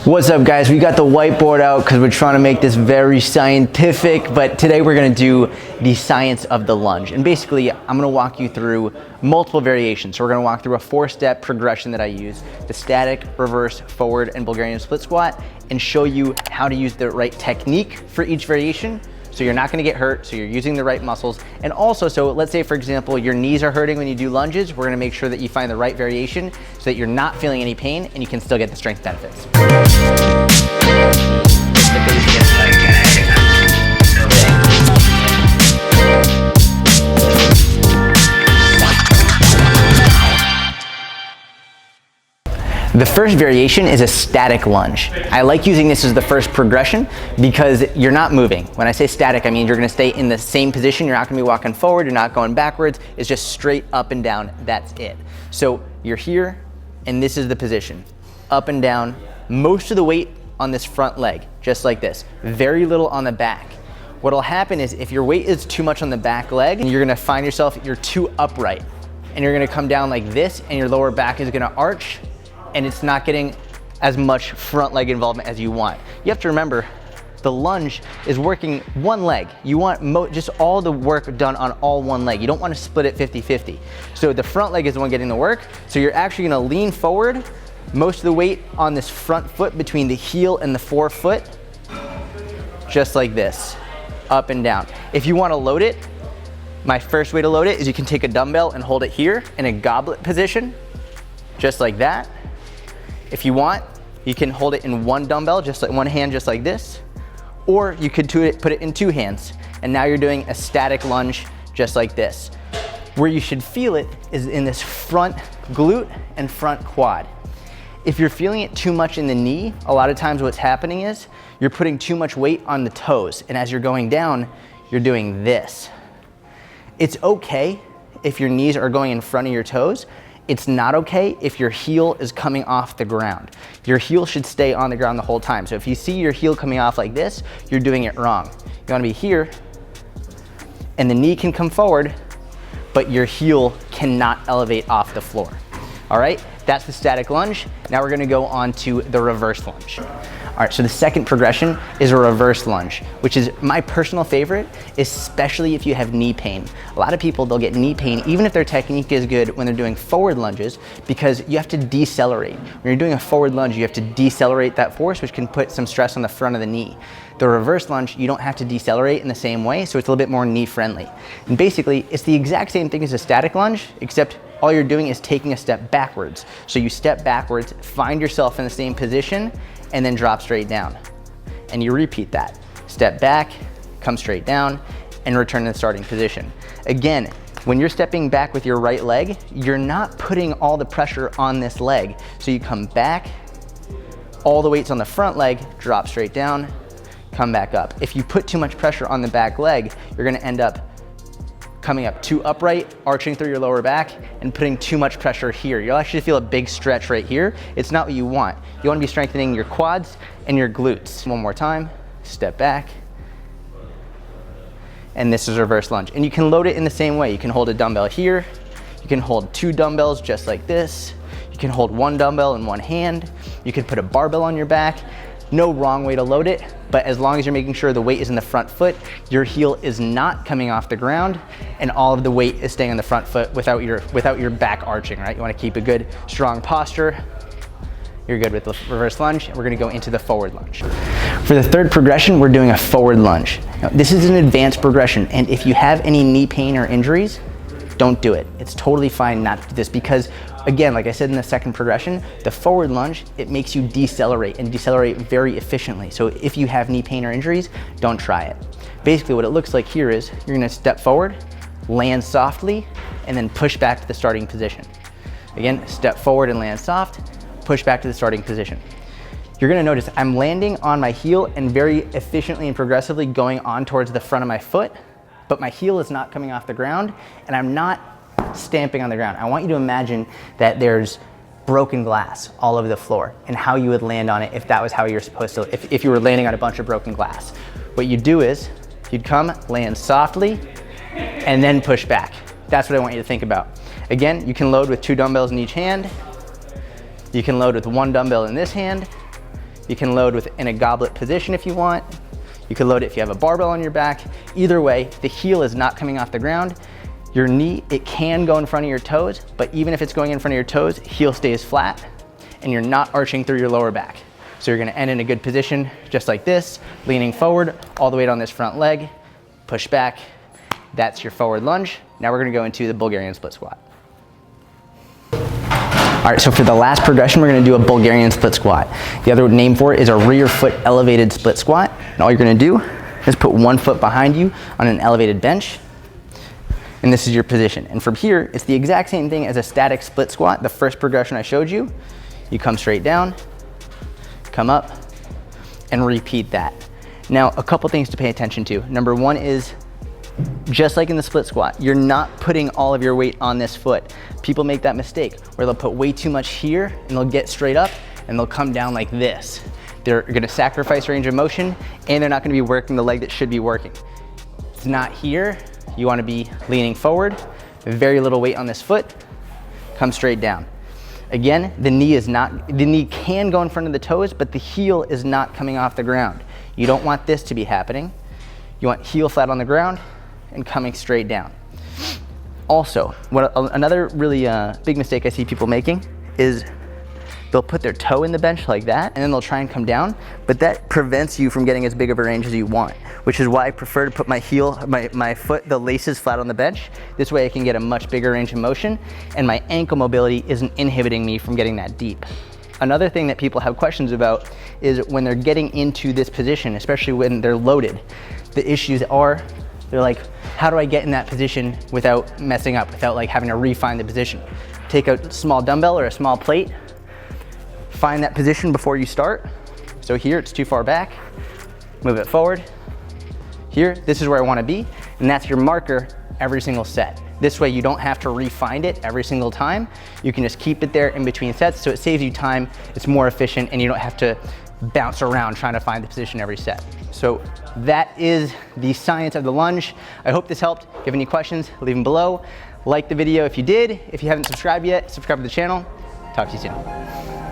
What's up, guys? We got the whiteboard out because we're trying to make this very scientific, but today we're going to do the science of the lunge. And basically, I'm going to walk you through multiple variations. So we're going to walk through a 4-step progression that I use, the static, reverse, forward, and Bulgarian split squat, and show you how to use the right technique for each variation. So you're not going to get hurt, so you're using the right muscles. And also, so let's say, for example, your knees are hurting when you do lunges, we're going to make sure that you find the right variation so that you're not feeling any pain and you can still get the strength benefits. The first variation is a static lunge. I like using this as the first progression because you're not moving. When I say static, I mean you're gonna stay in the same position. You're not gonna be walking forward, you're not going backwards. It's just straight up and down, that's it. So you're here, and this is the position. Up and down, most of the weight on this front leg, just like this. Very little on the back. What'll happen is if your weight is too much on the back leg, you're gonna find yourself, you're too upright. And you're gonna come down like this, and your lower back is gonna arch, and it's not getting as much front leg involvement as you want. You have to remember, the lunge is working one leg. You want just all the work done on all one leg. You don't want to split it 50-50. So the front leg is the one getting the work. So you're actually gonna lean forward, most of the weight on this front foot between the heel and the forefoot, just like this, up and down. If you wanna load it, my first way to load it is you can take a dumbbell and hold it here in a goblet position, just like that. If you want, you can hold it in one dumbbell, just like one hand, just like this, or you could put it in two hands, and now you're doing a static lunge, just like this. Where you should feel it is in this front glute and front quad. If you're feeling it too much in the knee, a lot of times what's happening is you're putting too much weight on the toes, and as you're going down, you're doing this. It's okay if your knees are going in front of your toes. It's not okay if your heel is coming off the ground. Your heel should stay on the ground the whole time. So if you see your heel coming off like this, you're doing it wrong. You wanna be here, and the knee can come forward, but your heel cannot elevate off the floor. All right, that's the static lunge. Now we're gonna go on to the reverse lunge. All right, so the second progression is a reverse lunge, which is my personal favorite, especially if you have knee pain. A lot of people, they'll get knee pain even if their technique is good when they're doing forward lunges, because you have to decelerate. When you're doing a forward lunge, you have to decelerate that force, which can put some stress on the front of the knee. The reverse lunge, you don't have to decelerate in the same way, so it's a little bit more knee friendly. And basically, it's the exact same thing as a static lunge, except all you're doing is taking a step backwards. So you step backwards, find yourself in the same position, and then drop straight down. And you repeat that. Step back, come straight down, and return to the starting position. Again, when you're stepping back with your right leg, you're not putting all the pressure on this leg. So you come back, all the weight's on the front leg, drop straight down, come back up. If you put too much pressure on the back leg, you're gonna end up coming up too upright, arching through your lower back, and putting too much pressure here. You'll actually feel a big stretch right here. It's not what you want. You wanna be strengthening your quads and your glutes. One more time, step back. And this is reverse lunge. And you can load it in the same way. You can hold a dumbbell here. You can hold two dumbbells just like this. You can hold one dumbbell in one hand. You can put a barbell on your back. No wrong way to load it, but as long as you're making sure the weight is in the front foot, your heel is not coming off the ground, and all of the weight is staying on the front foot without your back arching, right? You wanna keep a good, strong posture. You're good with the reverse lunge, and we're gonna go into the forward lunge. For the third progression, we're doing a forward lunge. Now, this is an advanced progression, and if you have any knee pain or injuries, don't do it. It's totally fine not to do this because, again, like I said in the second progression, the forward lunge, it makes you decelerate and decelerate very efficiently. So if you have knee pain or injuries, don't try it. Basically what it looks like here is you're gonna step forward, land softly, and then push back to the starting position. Again, step forward and land soft, push back to the starting position. You're gonna notice I'm landing on my heel and very efficiently and progressively going on towards the front of my foot, but my heel is not coming off the ground, and I'm not stamping on the ground. I want you to imagine that there's broken glass all over the floor and how you would land on it if that was how you're supposed to, if you were landing on a bunch of broken glass. What you'd do is you'd come, land softly, and then push back. That's what I want you to think about. Again, you can load with two dumbbells in each hand. You can load with one dumbbell in this hand. You can load in a goblet position if you want. You can load it if you have a barbell on your back. Either way, the heel is not coming off the ground. Your knee, it can go in front of your toes, but even if it's going in front of your toes, heel stays flat and you're not arching through your lower back. So you're gonna end in a good position, just like this, leaning forward, all the weight on this front leg, push back. That's your forward lunge. Now we're gonna go into the Bulgarian split squat. All right, so for the last progression, we're gonna do a Bulgarian split squat. The other name for it is a rear foot elevated split squat. And all you're gonna do is put one foot behind you on an elevated bench, and this is your position. And from here, it's the exact same thing as a static split squat, the first progression I showed you. You come straight down, come up, and repeat that. Now, a couple things to pay attention to. Number one is, just like in the split squat, you're not putting all of your weight on this foot. People make that mistake where they'll put way too much here and they'll get straight up and they'll come down like this. They're gonna sacrifice range of motion and they're not gonna be working the leg that should be working. It's not here. You wanna be leaning forward, very little weight on this foot, come straight down. Again, the knee can go in front of the toes, but the heel is not coming off the ground. You don't want this to be happening. You want heel flat on the ground and coming straight down. Also, another really big mistake I see people making is they'll put their toe in the bench like that, and then they'll try and come down, but that prevents you from getting as big of a range as you want, which is why I prefer to put my foot, the laces flat on the bench. This way I can get a much bigger range of motion, and my ankle mobility isn't inhibiting me from getting that deep. Another thing that people have questions about is when they're getting into this position, especially when they're loaded. The issues are, they're like, how do I get in that position without messing up, without like having to refine the position? Take a small dumbbell or a small plate, find that position before you start. So here, it's too far back, move it forward. Here, this is where I wanna be, and that's your marker every single set. This way you don't have to refine it every single time. You can just keep it there in between sets, so it saves you time, it's more efficient, and you don't have to bounce around trying to find the position every set. So that is the science of the lunge. I hope this helped. If you have any questions, leave them below. Like the video if you did. If you haven't subscribed yet, subscribe to the channel. Talk to you soon.